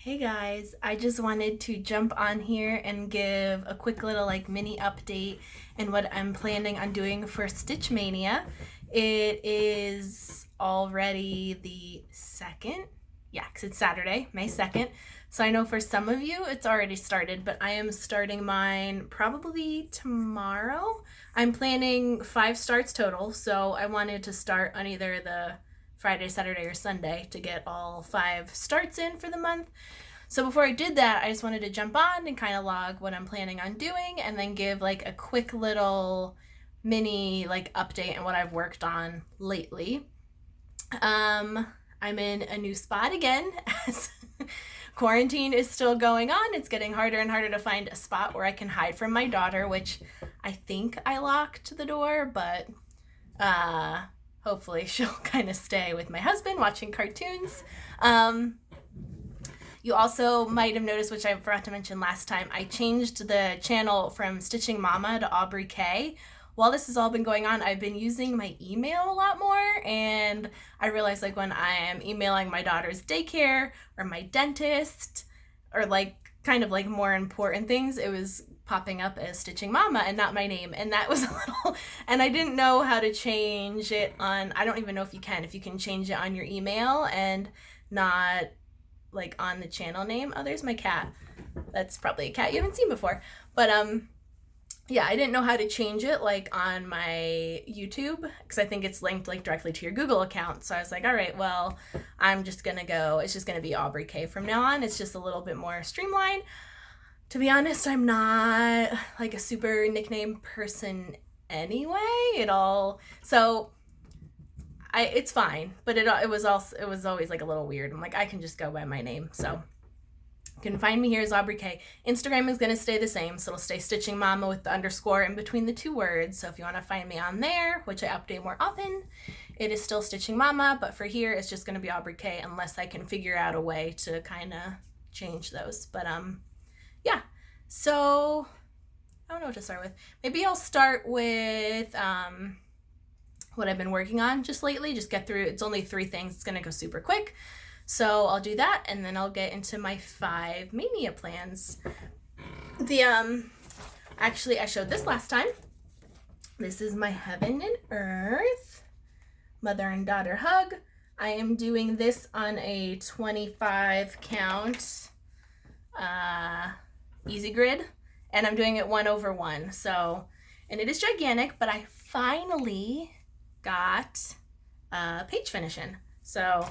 Hey guys, I just wanted to jump on here and give a quick little mini update and what I'm planning on doing for Stitch Mania. It is already the 2nd. Yeah, because it's Saturday, May 2nd. So I know for some of you it's already started, but I am starting mine probably tomorrow. I'm planning 5 starts total, so I wanted to start on either the Friday, Saturday, or Sunday to get all 5 starts in for the month. So before I did that, I just wanted to jump on and kind of log what I'm planning on doing and then give a quick little mini update on what I've worked on lately. I'm in a new spot again as quarantine is still going on. It's getting harder and harder to find a spot where I can hide from my daughter, which I think I locked the door, but hopefully she'll kind of stay with my husband watching cartoons. You also might have noticed, which I forgot to mention last time, I changed the channel from Stitching Mama to Aubrey K. While this has all been going on, I've been using my email a lot more, and I realized when I am emailing my daughter's daycare or my dentist or more important things, it was popping up as Stitching Mama and not my name, and that was a little, and I didn't know how to change it on, I don't even know if you can change it on your email and not on the channel name. Oh, there's my cat. That's probably a cat you haven't seen before, but yeah, I didn't know how to change it on my YouTube because I think it's linked directly to your Google account. So I was all right, well, I'm just gonna go, it's just gonna be Aubrey K from now on. It's just a little bit more streamlined. To be honest, I'm not a super nickname person anyway. So it's fine, but it was always a little weird. I'm I can just go by my name. So you can find me here as Aubrey K. Instagram is going to stay the same, so it'll stay Stitching Mama with the underscore in between the 2 words. So if you want to find me on there, which I update more often, it is still Stitching Mama, but for here it's just going to be Aubrey K unless I can figure out a way to kind of change those. But yeah. So I don't know what to start with. Maybe I'll start with what I've been working on just lately. Just get through. It's only 3 things. It's going to go super quick. So I'll do that, and then I'll get into my 5 mania plans. Actually, I showed this last time. This is my Heaven and Earth mother and daughter hug. I am doing this on a 25 count easy grid, and I'm doing it 1/1. So, and it is gigantic, but I finally got a page finish in. So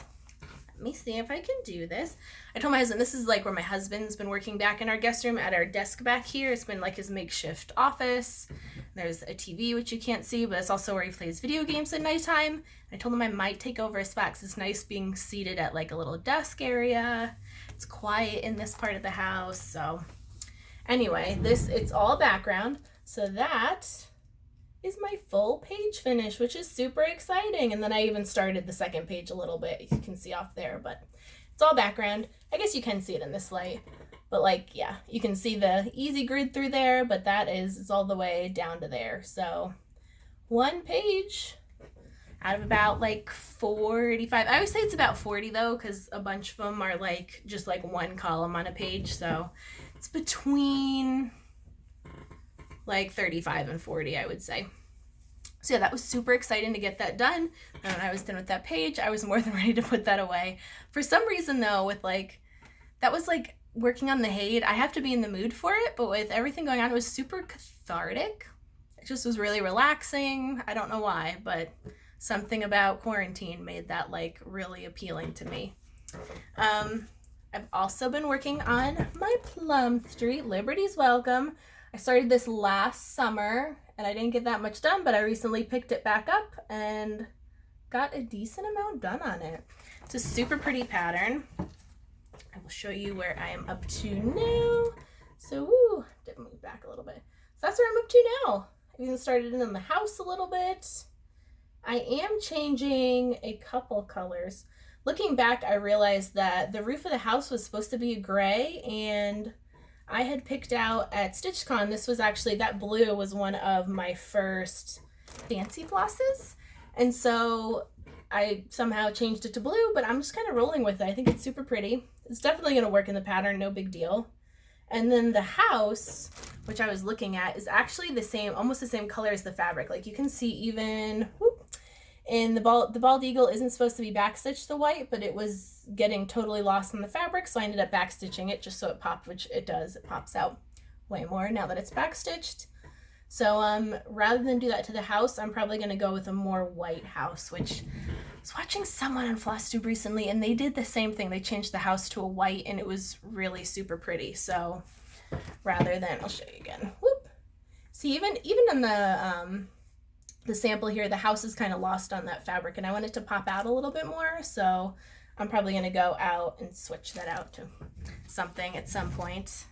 let me see if I can do this. I told my husband, this is where my husband's been working back in our guest room at our desk back here. It's been his makeshift office. There's a TV, which you can't see, but it's also where he plays video games at nighttime. I told him I might take over his spot because it's nice being seated at a little desk area. It's quiet in this part of the house. So anyway, it's all background. So that is my full page finish, which is super exciting. And then I even started the 2nd page a little bit. You can see off there, but it's all background. I guess you can see it in this light, but yeah, you can see the easy grid through there, but it's all the way down to there. So 1 page out of about 45. I always say it's about 40 though, because a bunch of them are just 1 column on a page. So it's between 35 and 40, I would say. So yeah, that was super exciting to get that done. And when I was done with that page, I was more than ready to put that away. For some reason though, with that was working on the Haid, I have to be in the mood for it, but with everything going on, it was super cathartic. It just was really relaxing. I don't know why, but something about quarantine made that really appealing to me. I've also been working on my Plum Street, Liberties Welcome. I started this last summer and I didn't get that much done, but I recently picked it back up and got a decent amount done on it. It's a super pretty pattern. I will show you where I am up to now. So, did move back a little bit. So that's where I'm up to now. I even started in the house a little bit. I am changing a couple colors. Looking back, I realized that the roof of the house was supposed to be a gray, and I had picked out at StitchCon, this was actually, that blue was one of my first fancy flosses. And so I somehow changed it to blue, but I'm just kind of rolling with it. I think it's super pretty. It's definitely going to work in the pattern, no big deal. And then the house, which I was looking at, is actually the same, almost the same color as the fabric. Like you can see even, in the bald eagle isn't supposed to be backstitched the white, but it was getting totally lost in the fabric, so I ended up backstitching it just so it popped, which it does. It pops out way more now that it's backstitched. So rather than do that to the house, I'm probably going to go with a more white house, which I was watching someone on Flosstube recently, and they did the same thing. They changed the house to a white, and it was really super pretty. So rather than, I'll show you again. Whoop. See, even in the sample here, the house is kind of lost on that fabric, and I want it to pop out a little bit more. So I'm probably going to go out and switch that out to something at some point.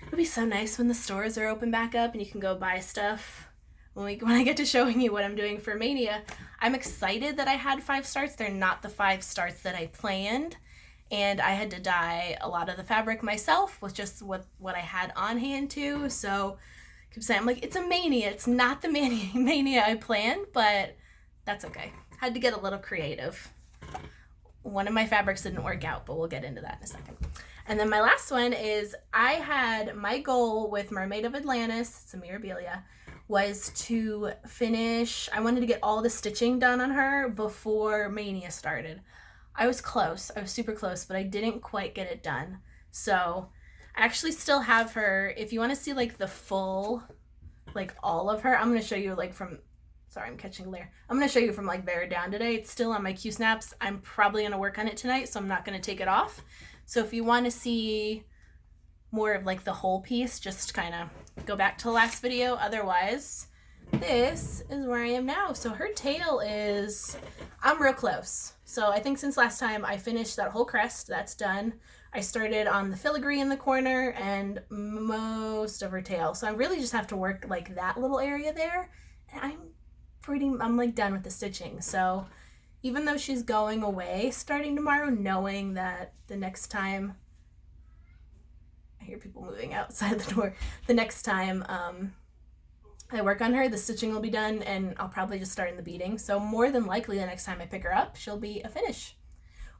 It'll be so nice when the stores are open back up and you can go buy stuff. When I get to showing you what I'm doing for Mania, I'm excited that I had 5 starts. They're not the 5 starts that I planned, and I had to dye a lot of the fabric myself with just what I had on hand too. So I keep saying, I'm like, it's a Mania. It's not the Mania I planned, but that's okay. Had to get a little creative. One of my fabrics didn't work out, but we'll get into that in a second. And then my last one is, I had my goal with Mermaid of Atlantis, it's a Mirabilia, was to finish, I wanted to get all the stitching done on her before Mania started. I was close, I was super close, but I didn't quite get it done. So I actually still have her. If you want to see like the full, like all of her, I'm going to show you like from, sorry, I'm catching a glare. I'm going to show you from like there down today. It's still on my Q snaps. I'm probably going to work on it tonight, so I'm not going to take it off. So if you want to see more of like the whole piece, just kind of go back to the last video. Otherwise, this is where I am now. So her tail is, I'm real close. So I think since last time I finished that whole crest, that's done. I started on the filigree in the corner and most of her tail. So I really just have to work like that little area there. And I'm like done with the stitching. So even though she's going away starting tomorrow, knowing that the next time, I hear people moving outside the door, the next time I work on her, the stitching will be done, and I'll probably just start in the beading. So more than likely the next time I pick her up, she'll be a finish,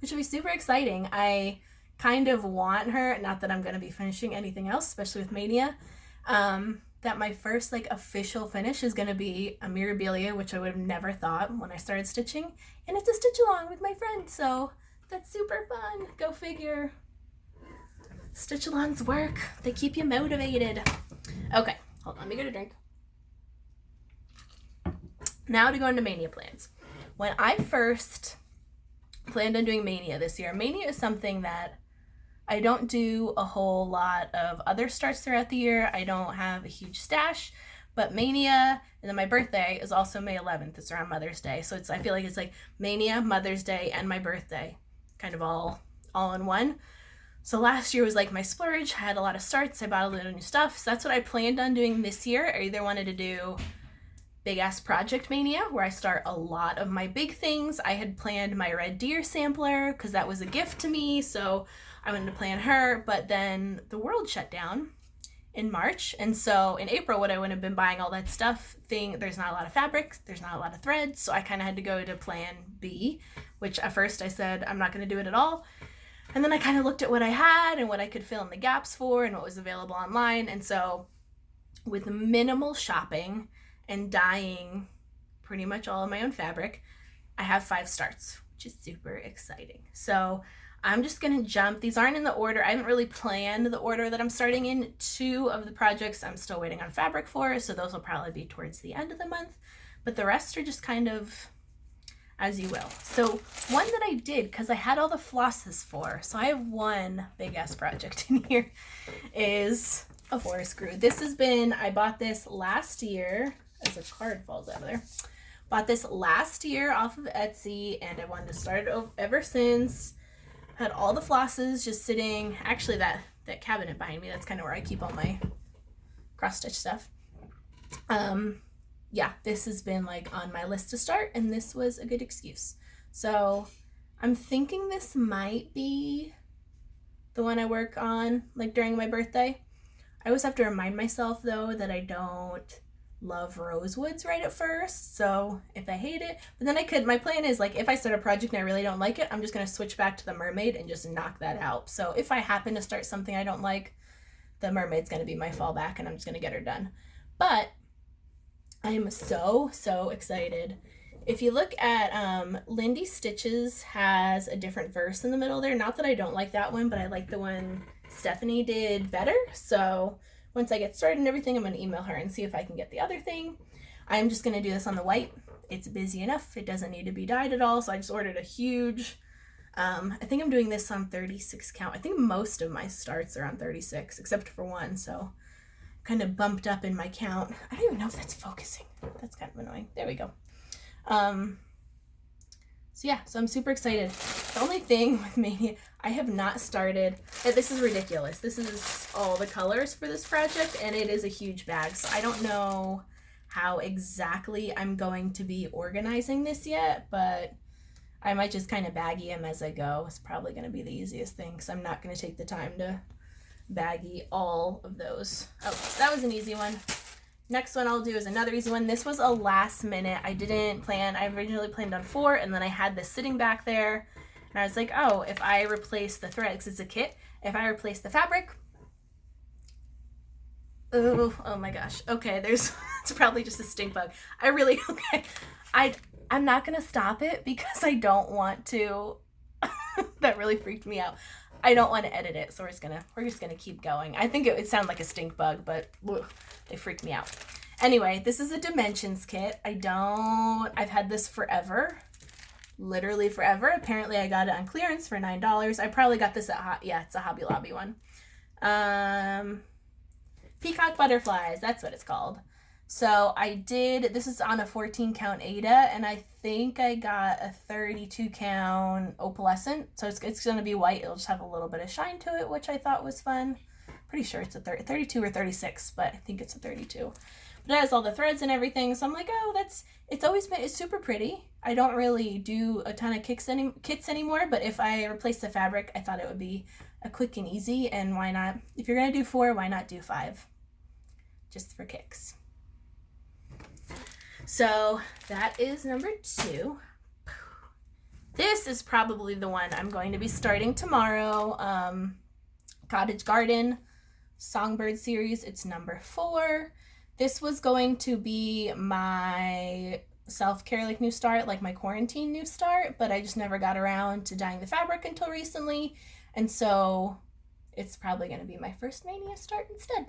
which will be super exciting. I kind of want her, not that I'm going to be finishing anything else, especially with Mania, that my first like official finish is going to be a Mirabilia, which I would have never thought when I started stitching, and it's a stitch along with my friend, so that's super fun. Go figure. Stitch alongs work. They keep you motivated. Okay, hold on, let me get a drink. Now to go into Mania plans. When I first planned on doing Mania this year, Mania is something that I don't do a whole lot of other starts throughout the year. I don't have a huge stash, but Mania, and then my birthday is also May 11th. It's around Mother's Day. So I feel like it's like Mania, Mother's Day, and my birthday, kind of all in one. So last year was like my splurge. I had a lot of starts. I bought a lot of new stuff. So that's what I planned on doing this year. I either wanted to do Big Ass Project Mania, where I start a lot of my big things. I had planned my Red Deer sampler because that was a gift to me. So I wanted to plan her, but then the world shut down in March. And so in April, when I would have been buying all that stuff, there's not a lot of fabrics, there's not a lot of threads. So I kind of had to go to plan B, which at first I said, I'm not going to do it at all. And then I kind of looked at what I had and what I could fill in the gaps for and what was available online. And so with minimal shopping and dyeing pretty much all of my own fabric, I have 5 starts, which is super exciting. So I'm just going to jump. These aren't in the order. I haven't really planned the order that I'm starting in. 2 of the projects I'm still waiting on fabric for, so those will probably be towards the end of the month. But the rest are just kind of as you will. So one that I did, because I had all the flosses for, so I have one big ass project in here, is a forest screw. This has been, I bought this last year, as a card falls over there. Bought this last year off of Etsy, and I wanted to start it ever since. Had all the flosses just sitting, actually that cabinet behind me, that's kind of where I keep all my cross-stitch stuff. Yeah, this has been like on my list to start, and this was a good excuse. So I'm thinking this might be the one I work on like during my birthday. I always have to remind myself though that I don't love rosewoods right at first, so if I hate it, but then I could, my plan is like if I start a project and I really don't like it, I'm just going to switch back to the mermaid and just knock that out. So if I happen to start something I don't like, the mermaid's going to be my fallback and I'm just going to get her done. But I am so excited. If you look at Lindy Stitches has a different verse in the middle there. Not that I don't like that one, but I like the one Stephanie did better. So once I get started and everything, I'm going to email her and see if I can get the other thing. I'm just going to do this on the white. It's busy enough. It doesn't need to be dyed at all. So I just ordered a huge, I think I'm doing this on 36 count. I think most of my starts are on 36, except for one. So kind of bumped up in my count. I don't even know if that's focusing. That's kind of annoying. There we go. So yeah, so I'm super excited. The only thing with Mania, I have not started, and this is ridiculous. This is all the colors for this project, and it is a huge bag. So I don't know how exactly I'm going to be organizing this yet, but I might just kind of baggy them as I go. It's probably going to be the easiest thing because I'm not going to take the time to baggy all of those. Oh, that was an easy one. Next one I'll do is another easy one. This was a last minute. I didn't plan. I originally planned on 4, and then I had this sitting back there, and I was like, oh, if I replace the thread, because it's a kit, if I replace the fabric, oh my gosh. Okay, it's probably just a stink bug. Okay. I'm not gonna stop it because I don't want to. That really freaked me out. I don't want to edit it, so we're just gonna keep going. I think it would sound like a stink bug, but they freaked me out. Anyway, this is a dimensions kit. I've had this forever, literally forever. Apparently, I got it on clearance for $9. I probably got this at it's a Hobby Lobby one. Peacock butterflies, that's what it's called. So this is on a 14 count Ada, and I think I got a 32 count opalescent. So it's going to be white. It'll just have a little bit of shine to it, which I thought was fun. Pretty sure it's a 32 or 36, but I think it's a 32. But it has all the threads and everything. So I'm like, oh, it's super pretty. I don't really do a ton of kits anymore, but if I replace the fabric, I thought it would be a quick and easy. And why not? If you're going to do 4, why not do 5? Just for kicks. So that is number 2. This is probably the one I'm going to be starting tomorrow. Cottage Garden Songbird series. It's number 4. This was going to be my self-care new start, like my quarantine new start, but I just never got around to dyeing the fabric until recently, and so it's probably going to be my first Mania start instead.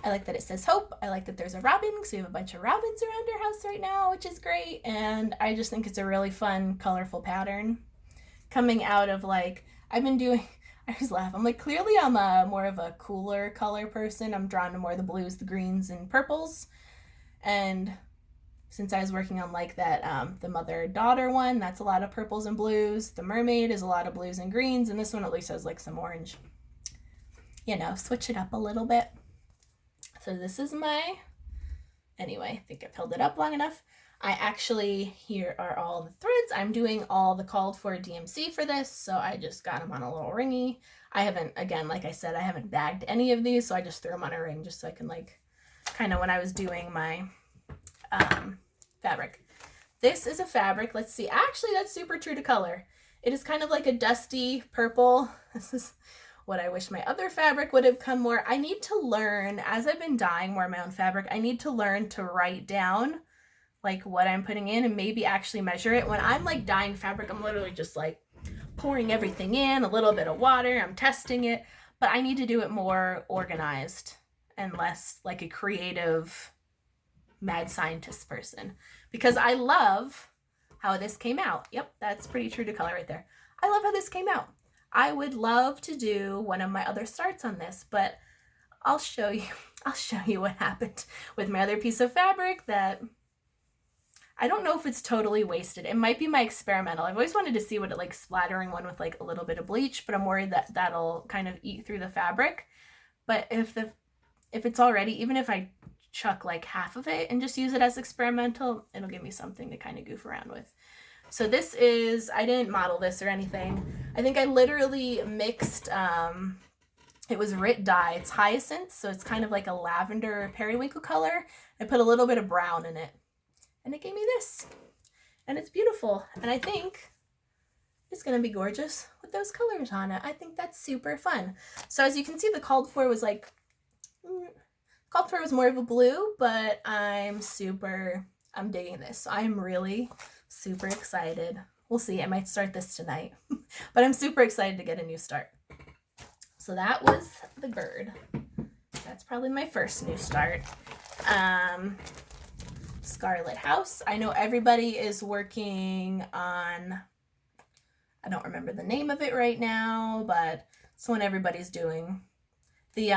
I like that it says hope. I like that there's a robin, because we have a bunch of robins around our house right now, which is great. And I just think it's a really fun, colorful pattern. Coming out of I always laugh. I'm like, clearly I'm more of a cooler color person. I'm drawn to more the blues, the greens, and purples. And since I was working on that, the mother-daughter one, that's a lot of purples and blues. The mermaid is a lot of blues and greens. And this one at least has some orange. Switch it up a little bit. So this is anyway, I think I've held it up long enough. Here are all the threads. I'm doing all the called for DMC for this, so I just got them on a little ringy. I haven't, again, like I said, I haven't bagged any of these, so I just threw them on a ring just so I can kind of when I was doing my fabric. This is a fabric, let's see, actually that's super true to color. It is kind of like a dusty purple. This is what I wish my other fabric would have come more. I need to learn, as I've been dyeing more of my own fabric, I need to learn to write down what I'm putting in and maybe actually measure it. When I'm dyeing fabric, I'm literally just pouring everything in, a little bit of water, I'm testing it, but I need to do it more organized and less like a creative mad scientist person, because I love how this came out. Yep, that's pretty true to color right there. I love how this came out. I would love to do one of my other starts on this, but I'll show you what happened with my other piece of fabric that I don't know if it's totally wasted. It might be my experimental. I've always wanted to see what it splattering one with a little bit of bleach, but I'm worried that that'll kind of eat through the fabric. But if it's already, even if I chuck half of it and just use it as experimental, it'll give me something to kind of goof around with. So this is, I didn't model this or anything. I think I literally mixed, It was Rit dye. It's hyacinth, so it's kind of like a lavender periwinkle color. I put a little bit of brown in it, and it gave me this. And it's beautiful, and I think it's going to be gorgeous with those colors on it. I think that's super fun. So as you can see, the called for was more of a blue, but I'm digging this. So I'm really super excited. We'll see. I might start this tonight, but I'm super excited to get a new start. So that was the bird. That's probably my first new start. Scarlet house. I know everybody is working on, I don't remember the name of it right now, but it's one everybody's doing. The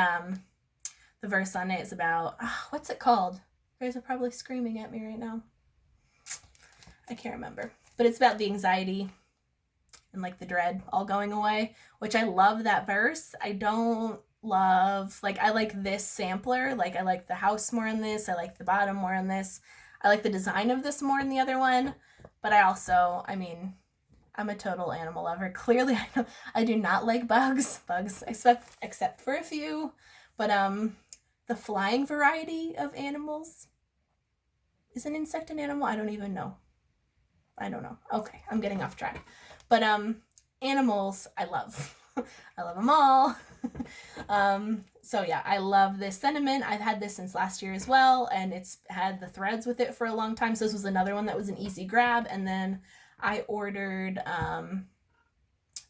verse on it is about, what's it called? You guys are probably screaming at me right now. I can't remember. But it's about the anxiety and like the dread all going away, which I love that verse. I don't love, like, I like this sampler. Like, I like the house more in this. I like the bottom more in this. I like the design of this more in the other one. But I also, I mean, I'm a total animal lover. Clearly, I do not like bugs, except for a few. But the flying variety of animals, is an insect an animal? I don't even know. I don't know. Okay, I'm getting off track. But animals, I love. I love them all. So yeah, I love this sentiment. I've had this since last year as well, and it's had the threads with it for a long time. So this was another one that was an easy grab, and then I ordered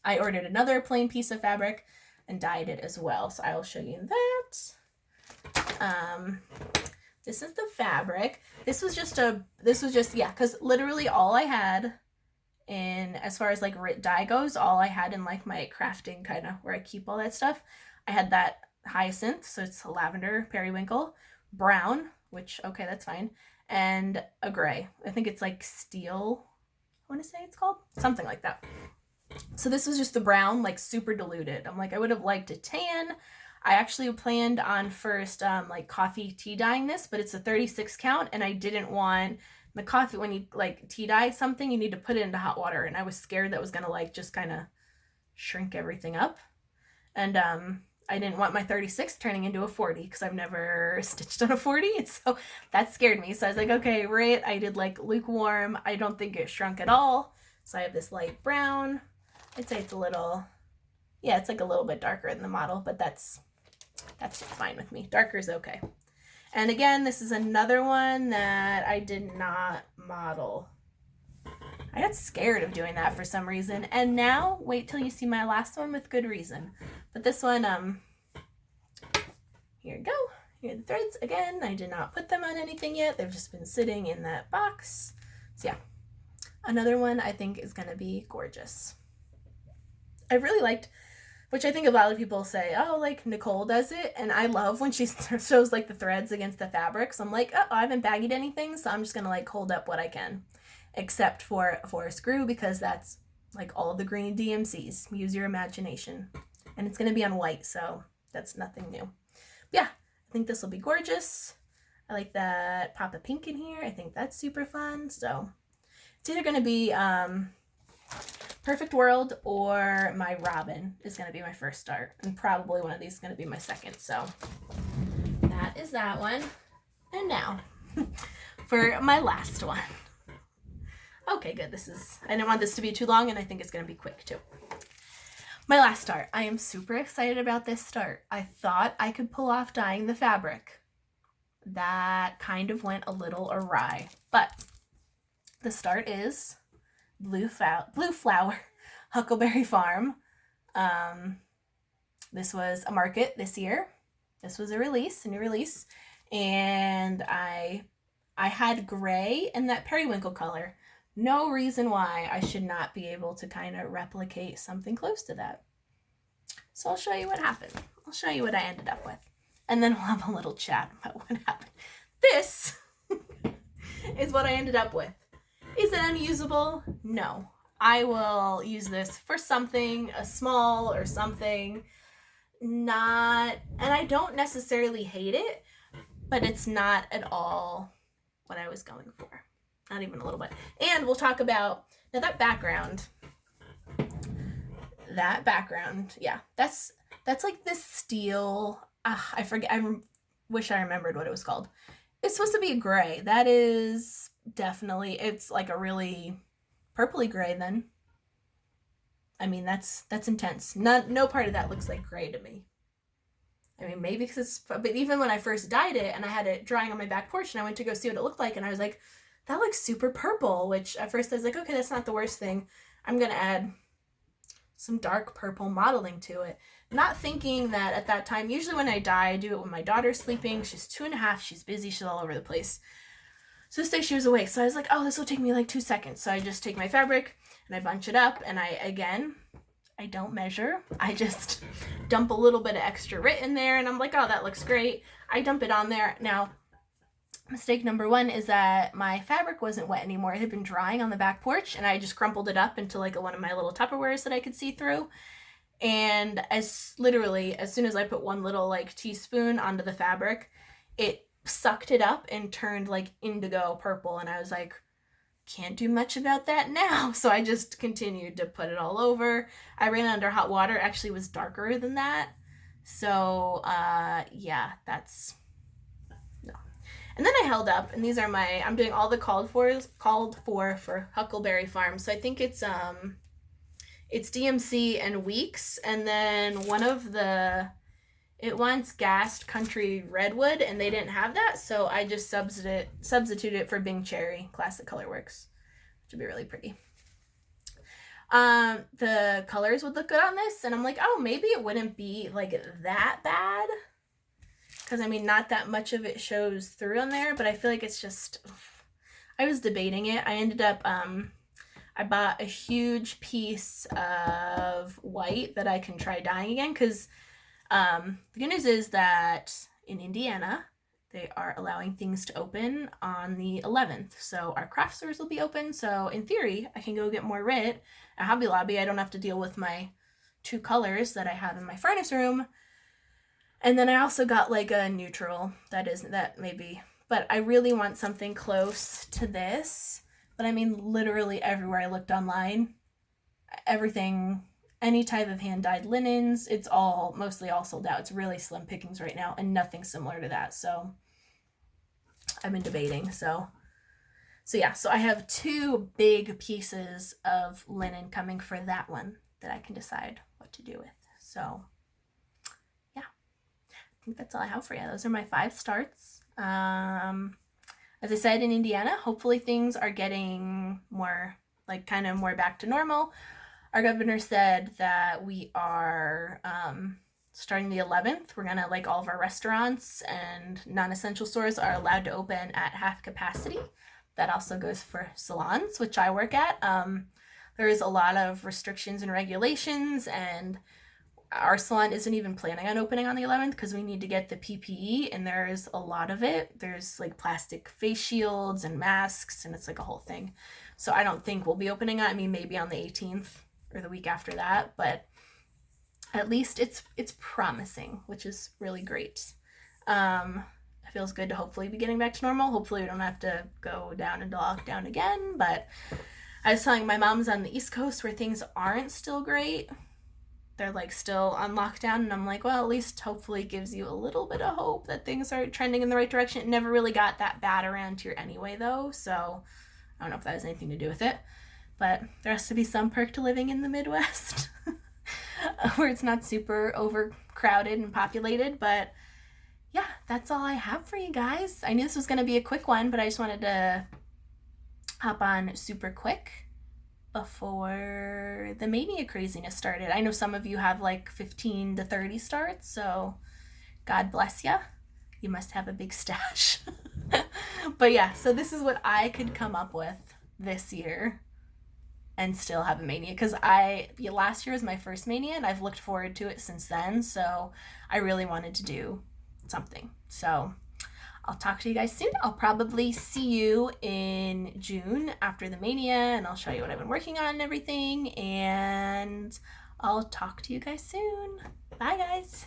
another plain piece of fabric and dyed it as well. So I will show you that. This is the fabric. This was just, yeah, because literally all I had in, as far as like Rit dye goes, all I had in like my crafting kind of where I keep all that stuff, I had that hyacinth, so it's a lavender periwinkle, brown, which, okay, that's fine, and a gray. I think it's like steel, I want to say it's called, something like that. So this was just the brown, like super diluted. I'm like, I would have liked a tan. I actually planned on first like coffee tea dyeing this, but it's a 36 count, and I didn't want the coffee, when you like tea dye something, you need to put it into hot water, and I was scared that was gonna like just kind of shrink everything up, and I didn't want my 36 turning into a 40 because I've never stitched on a 40, and so that scared me. So I was like, okay, right, I did like lukewarm. I don't think it shrunk at all. So I have this light brown. I'd say it's a little, yeah, it's like a little bit darker in the model, but that's just fine with me. Darker is okay. And again, this is another one that I did not model. I got scared of doing that for some reason. And now, wait till you see my last one with good reason. But this one, here you go. Here are the threads. Again, I did not put them on anything yet. They've just been sitting in that box. So yeah, another one I think is going to be gorgeous. I really liked, which I think a lot of people say, oh, like Nicole does it. And I love when she shows like the threads against the fabric. So I'm like, oh, I haven't baggied anything. So I'm just going to like hold up what I can, except for a screw, because that's like all the green DMCs. Use your imagination. And it's going to be on white, so that's nothing new. But yeah, I think this will be gorgeous. I like that pop of pink in here. I think that's super fun. So it's either going to be Perfect World or my Robin is going to be my first start. And probably one of these is going to be my second. So that is that one. And now for my last one. Okay, good. I didn't want this to be too long, and I think it's going to be quick too. My last start. I am super excited about this start. I thought I could pull off dyeing the fabric. That kind of went a little awry, but the start is Blue Flower Huckleberry Farm. This was a market this year. This was a new release, and I had gray and that periwinkle color. No reason why I should not be able to kind of replicate something close to that. So I'll show you what happened. I'll show you what I ended up with. And then we'll have a little chat about what happened. This is what I ended up with. Is it unusable? No. I will use this for something, a small or something. And I don't necessarily hate it, but it's not at all what I was going for. Not even a little bit. And we'll talk about, now that background, that background, yeah, that's like this steel, I forget, wish I remembered what it was called. It's supposed to be a gray. That is definitely, it's like a really purpley gray then. I mean, that's intense. No part of that looks like gray to me. I mean, maybe because it's, but even when I first dyed it and I had it drying on my back porch and I went to go see what it looked like and I was like, that looks super purple, which at first I was like, okay, that's not the worst thing. I'm going to add some dark purple modeling to it. Not thinking that at that time, usually when I dye, I do it when my daughter's sleeping. She's 2.5, she's busy, she's all over the place. So this day she was awake, so I was like, oh, this will take me like 2 seconds. So I just take my fabric and I bunch it up and I don't measure. I just dump a little bit of extra RIT in there and I'm like, oh, that looks great. I dump it on there. Now, mistake number 1 is that my fabric wasn't wet anymore. It had been drying on the back porch and I just crumpled it up into like one of my little Tupperwares that I could see through. And literally as soon as I put one little like teaspoon onto the fabric, it sucked it up and turned like indigo purple. And I was like, can't do much about that now. So I just continued to put it all over. I ran it under hot water. It actually was darker than that. So yeah, that's no. And then I held up, and these are I'm doing all the called for Huckleberry Farm. So I think it's DMC and Weeks, and then one of it wants gassed country redwood, and they didn't have that, so I just substituted it for Bing Cherry Classic Colorworks, which would be really pretty. The colors would look good on this, and I'm like, oh, maybe it wouldn't be like that bad, because I mean, not that much of it shows through on there, but I feel like it's just, I was debating it. I ended up, I bought a huge piece of white that I can try dyeing again, because the good news is that in Indiana, they are allowing things to open on the 11th. So our craft stores will be open. So in theory, I can go get more RIT at Hobby Lobby. I don't have to deal with my 2 colors that I have in my furnace room. And then I also got like a neutral that maybe, but I really want something close to this. But I mean, literally everywhere I looked online, everything, any type of hand-dyed linens, it's mostly all sold out. It's really slim pickings right now and nothing similar to that. So I've been debating. So yeah, so I have 2 big pieces of linen coming for that one that I can decide what to do with. So yeah, I think that's all I have for you. Those are my 5 starts. As I said, in Indiana, hopefully things are getting more, like kind of more back to normal. Our governor said that we are starting the 11th. We're gonna, like, all of our restaurants and non-essential stores are allowed to open at half capacity. That also goes for salons, which I work at. There is a lot of restrictions and regulations, and our salon isn't even planning on opening on the 11th because we need to get the PPE, and there's a lot of it. There's like plastic face shields and masks, and it's like a whole thing. So I don't think we'll be opening it. I mean, maybe on the 18th or the week after that, but at least it's promising, which is really great. It feels good to hopefully be getting back to normal. Hopefully we don't have to go down into lockdown again, but I was telling my mom's on the East Coast where things aren't still great. They're like still on lockdown, and I'm like, well, at least hopefully it gives you a little bit of hope that things are trending in the right direction. It never really got that bad around here anyway, though, so I don't know if that has anything to do with it, but there has to be some perk to living in the Midwest where it's not super overcrowded and populated. But yeah, that's all I have for you guys. I knew this was going to be a quick one, but I just wanted to hop on super quick before the mania craziness started. I know some of you have like 15 to 30 starts, so God bless ya. You must have a big stash. But yeah, so this is what I could come up with this year and still have a mania, because last year was my first mania and I've looked forward to it since then, so I really wanted to do something. So I'll talk to you guys soon. I'll probably see you in June after the mania, and I'll show you what I've been working on and everything, and I'll talk to you guys soon. Bye, guys.